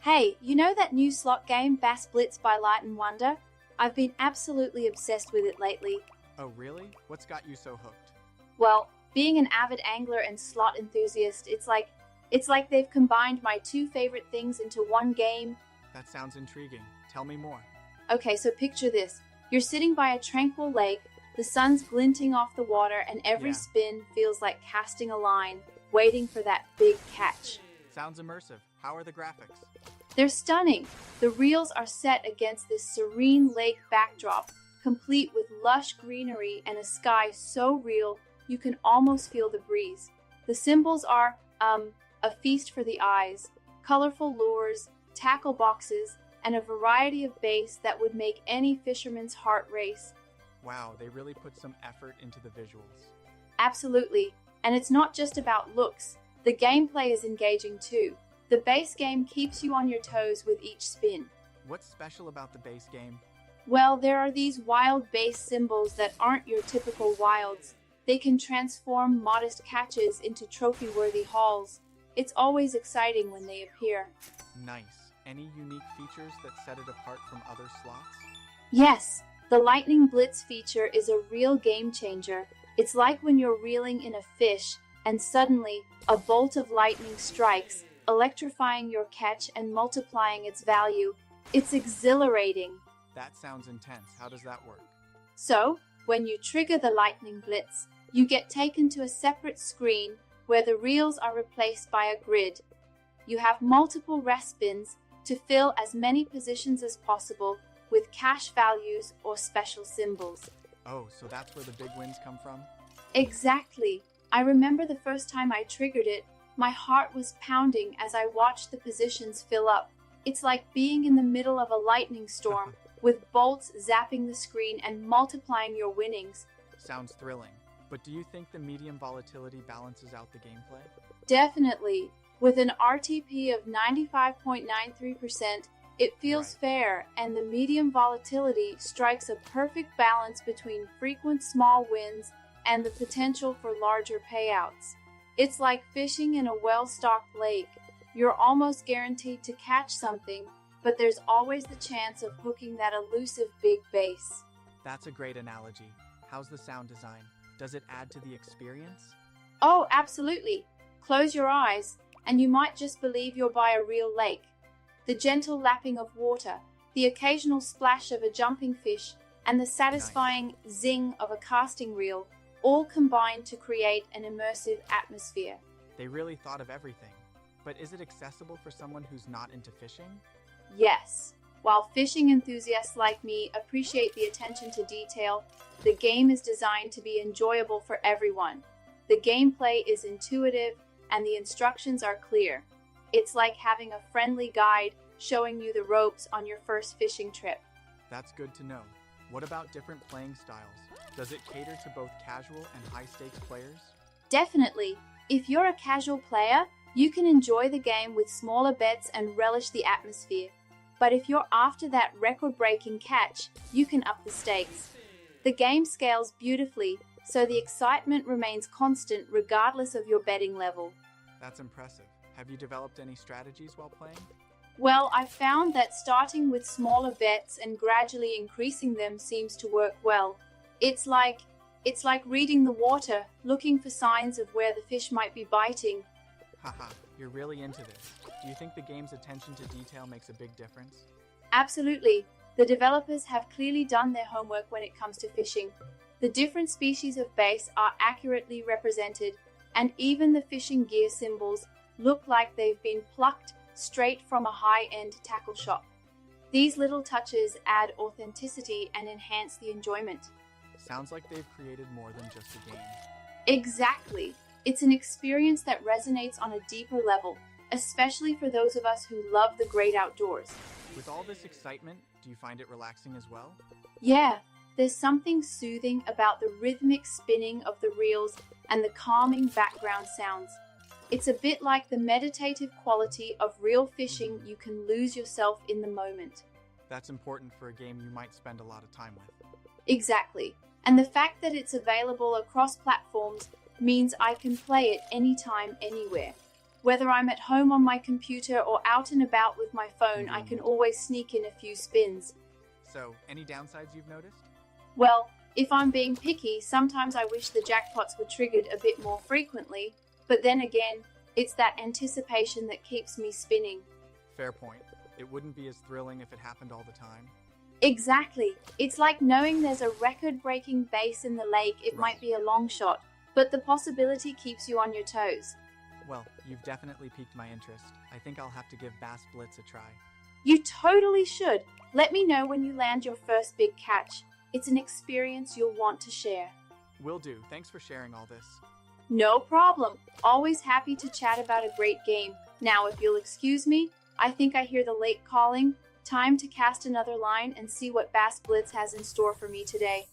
Hey, you know that new slot game, Bass Blitz by Light and Wonder? I've been absolutely obsessed with it lately. Oh, really? What's got you so hooked? Well, being an avid angler and slot enthusiast, it's like they've combined my two favorite things into one game. That sounds intriguing. Tell me more. Okay, so picture this. You're sitting by a tranquil lake, the sun's glinting off the water, and every Yeah. spin feels like casting a line, waiting for that big catch. Sounds immersive. How are the graphics? They're stunning. The reels are set against this serene lake backdrop, complete with lush greenery and a sky so real you can almost feel the breeze. The symbols are, a feast for the eyes, colorful lures, tackle boxes, and a variety of baits that would make any fisherman's heart race. Wow, they really put some effort into the visuals. Absolutely. And it's not just about looks. The gameplay is engaging too. The base game keeps you on your toes with each spin. What's special about the base game? Well, there are these wild base symbols that aren't your typical wilds. They can transform modest catches into trophy-worthy hauls. It's always exciting when they appear. Nice. Any unique features that set it apart from other slots? Yes, the Lightning Blitz feature is a real game changer. It's like when you're reeling in a fish and suddenly a bolt of lightning strikes, electrifying your catch and multiplying its value. It's exhilarating. That sounds intense. How does that work? So, when you trigger the Lightning Blitz, you get taken to a separate screen where the reels are replaced by a grid. You have multiple rest spins to fill as many positions as possible with cash values or special symbols. Oh, so that's where the big wins come from? Exactly. I remember the first time I triggered it, my heart was pounding as I watched the positions fill up. It's like being in the middle of a lightning storm, with bolts zapping the screen and multiplying your winnings. Sounds thrilling. But do you think the medium volatility balances out the gameplay? Definitely. With an RTP of 95.93%, it feels Right. fair, and the medium volatility strikes a perfect balance between frequent small wins and the potential for larger payouts. It's like fishing in a well-stocked lake. You're almost guaranteed to catch something, but there's always the chance of hooking that elusive big bass. That's a great analogy. How's the sound design? Does it add to the experience? Oh, absolutely. Close your eyes, and you might just believe you're by a real lake. The gentle lapping of water, the occasional splash of a jumping fish, and the satisfying zing of a casting reel all combine to create an immersive atmosphere. They really thought of everything. But is it accessible for someone who's not into fishing? Yes, while fishing enthusiasts like me appreciate the attention to detail, the game is designed to be enjoyable for everyone. The gameplay is intuitive and the instructions are clear. It's like having a friendly guide showing you the ropes on your first fishing trip. That's good to know. What about different playing styles? Does it cater to both casual and high-stakes players? Definitely, if you're a casual player, you can enjoy the game with smaller bets and relish the atmosphere. But if you're after that record-breaking catch, you can up the stakes. The game scales beautifully, so the excitement remains constant regardless of your betting level. That's impressive. Have you developed any strategies while playing? Well, I've found that starting with smaller bets and gradually increasing them seems to work well. It's like reading the water, looking for signs of where the fish might be biting. Haha, you're really into this. Do you think the game's attention to detail makes a big difference? Absolutely. The developers have clearly done their homework when it comes to fishing. The different species of bass are accurately represented, and even the fishing gear symbols look like they've been plucked straight from a high-end tackle shop. These little touches add authenticity and enhance the enjoyment. Sounds like they've created more than just a game. Exactly. It's an experience that resonates on a deeper level, especially for those of us who love the great outdoors. With all this excitement, do you find it relaxing as well? Yeah, there's something soothing about the rhythmic spinning of the reels and the calming background sounds. It's a bit like the meditative quality of real fishing. You can lose yourself in the moment. That's important for a game you might spend a lot of time with. Exactly. And the fact that it's available across platforms means I can play it anytime, anywhere. Whether I'm at home on my computer or out and about with my phone, I can always sneak in a few spins. So, any downsides you've noticed? Well, if I'm being picky, sometimes I wish the jackpots were triggered a bit more frequently, but then again, it's that anticipation that keeps me spinning. Fair point. It wouldn't be as thrilling if it happened all the time. Exactly. It's like knowing there's a record-breaking bass in the lake. It might be a long shot, but the possibility keeps you on your toes. Well, you've definitely piqued my interest. I think I'll have to give Bass Blitz a try. You totally should. Let me know when you land your first big catch. It's an experience you'll want to share. Will do. Thanks for sharing all this. No problem. Always happy to chat about a great game. Now, if you'll excuse me, I think I hear the lake calling. Time to cast another line and see what Bass Blitz has in store for me today.